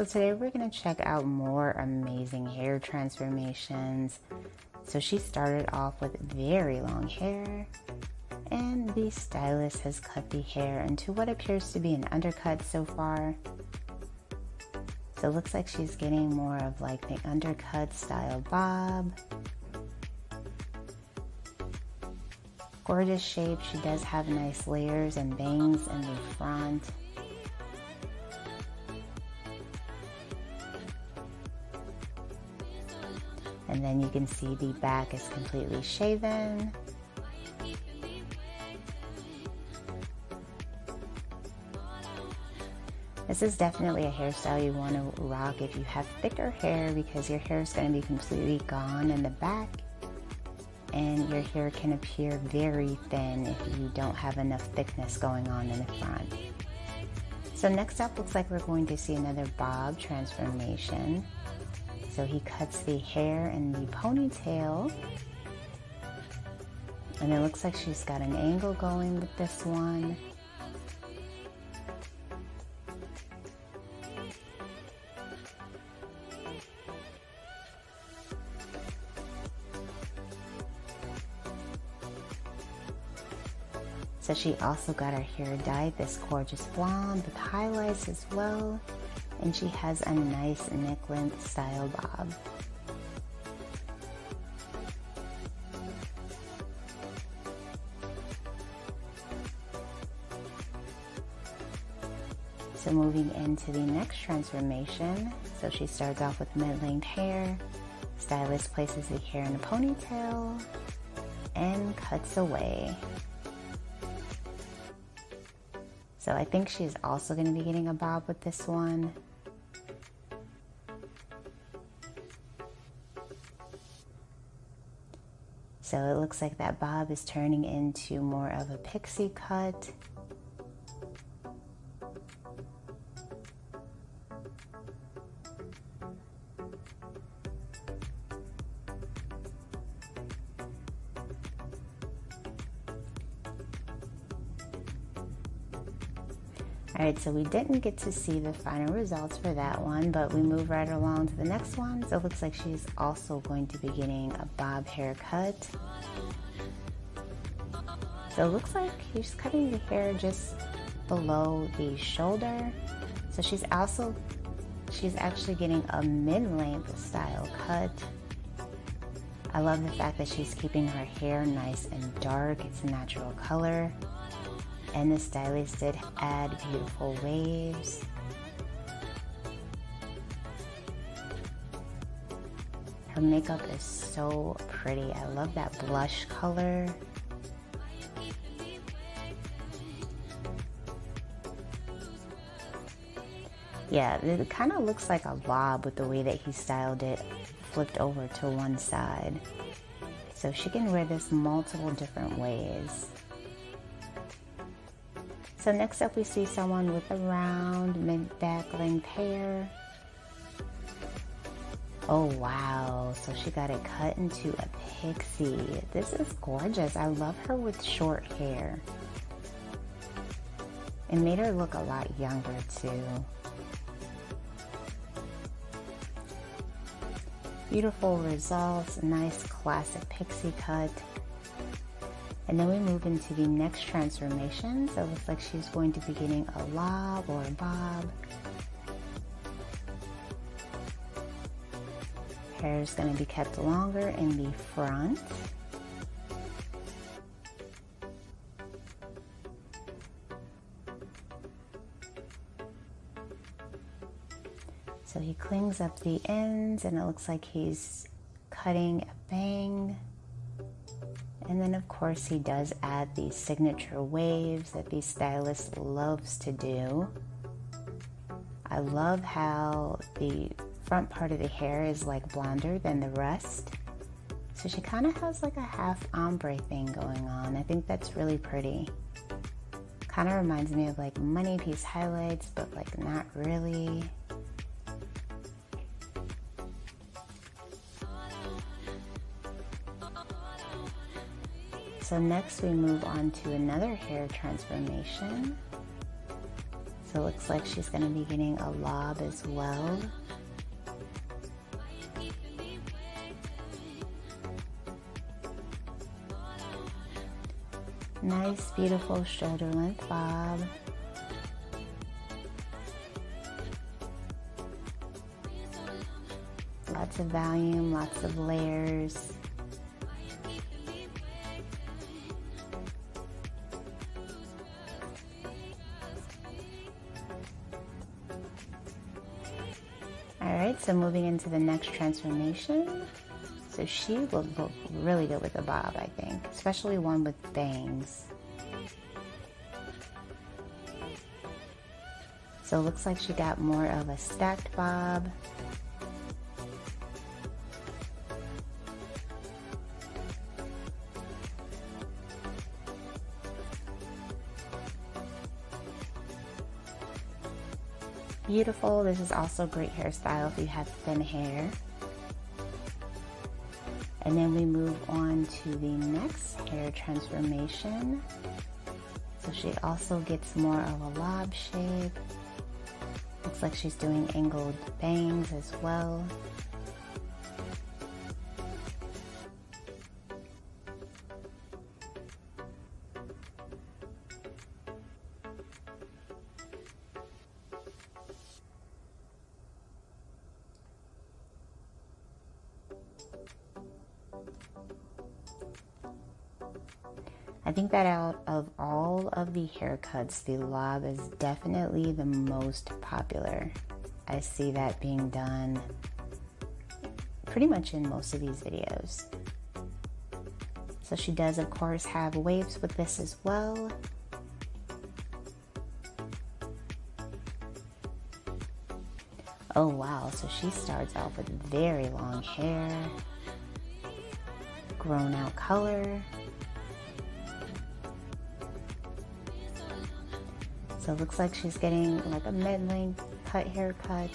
So today we're going to check out more amazing hair transformations. So she started off with very long hair, and the stylist has cut the hair into what appears to be an undercut so far. So it looks like she's getting more of like the undercut style bob. Gorgeous shape. She does have nice layers and bangs in the front. And then you can see the back is completely shaven. This is definitely a hairstyle you want to rock if you have thicker hair, because your hair is going to be completely gone in the back and your hair can appear very thin if you don't have enough thickness going on in the front. So next up, looks like we're going to see another bob transformation. So he cuts the hair in the ponytail, and it looks like she's got an angle going with this one. So she also got her hair dyed this gorgeous blonde with highlights as well. And she has a nice neck length style bob. So moving into the next transformation, so she starts off with mid-length hair, stylist places the hair in a ponytail and cuts away. So I think she's also going to be getting a bob with this one. So it looks like that bob is turning into more of a pixie cut. Alright, so we didn't get to see the final results for that one, but we move right along to the next one. So it looks like she's also going to be getting a bob haircut. So it looks like she's cutting the hair just below the shoulder. So she's actually getting a mid-length style cut. I love the fact that she's keeping her hair nice and dark. It's a natural color. And the stylist did add beautiful waves. Her makeup is so pretty. I love that blush color. Yeah, it kind of looks like a bob with the way that he styled it, flipped over to one side. So she can wear this multiple different ways. So next up we see someone with a round mid-back length hair. Oh wow, so she got it cut into a pixie. This is gorgeous. I love her with short hair. It made her look a lot younger too. Beautiful results, nice classic pixie cut. And then we move into the next transformation. So it looks like she's going to be getting a lob or a bob. Hair is going to be kept longer in the front. So he clings up the ends, and it looks like he's cutting a bang. And then of course he does add these signature waves that the stylist loves to do. I love how the front part of the hair is like blonder than the rest. So she kind of has like a half ombre thing going on. I think that's really pretty. Kind of reminds me of like Money Piece highlights, but like not really. So next we move on to another hair transformation. So it looks like she's going to be getting a lob as well. Nice, beautiful shoulder length bob. Lots of volume, lots of layers. Alright, so moving into the next transformation. So she will look really good with a bob, I think, especially one with bangs. So it looks like she got more of a stacked bob. Beautiful. This is also a great hairstyle if you have thin hair. And then we move on to the next hair transformation. So she also gets more of a lob shape. Looks like she's doing angled bangs as well. I think that out of all of the haircuts, the lob is definitely the most popular. I see that being done pretty much in most of these videos. So she does, of course, have waves with this as well. Oh wow, so she starts off with very long hair, grown out color. So it looks like she's getting like a mid-length cut haircut.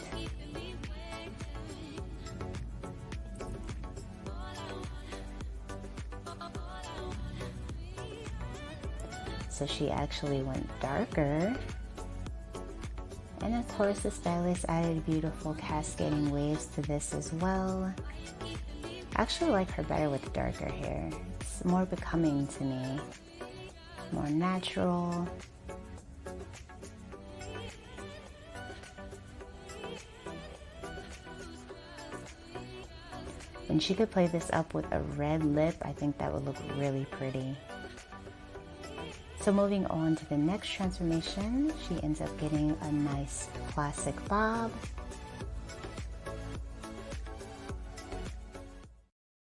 So she actually went darker. And of course the stylist added beautiful cascading waves to this as well. I actually like her better with darker hair. It's more becoming to me, more natural. And she could play this up with a red lip. I think that would look really pretty. So moving on to the next transformation, she ends up getting a nice classic bob.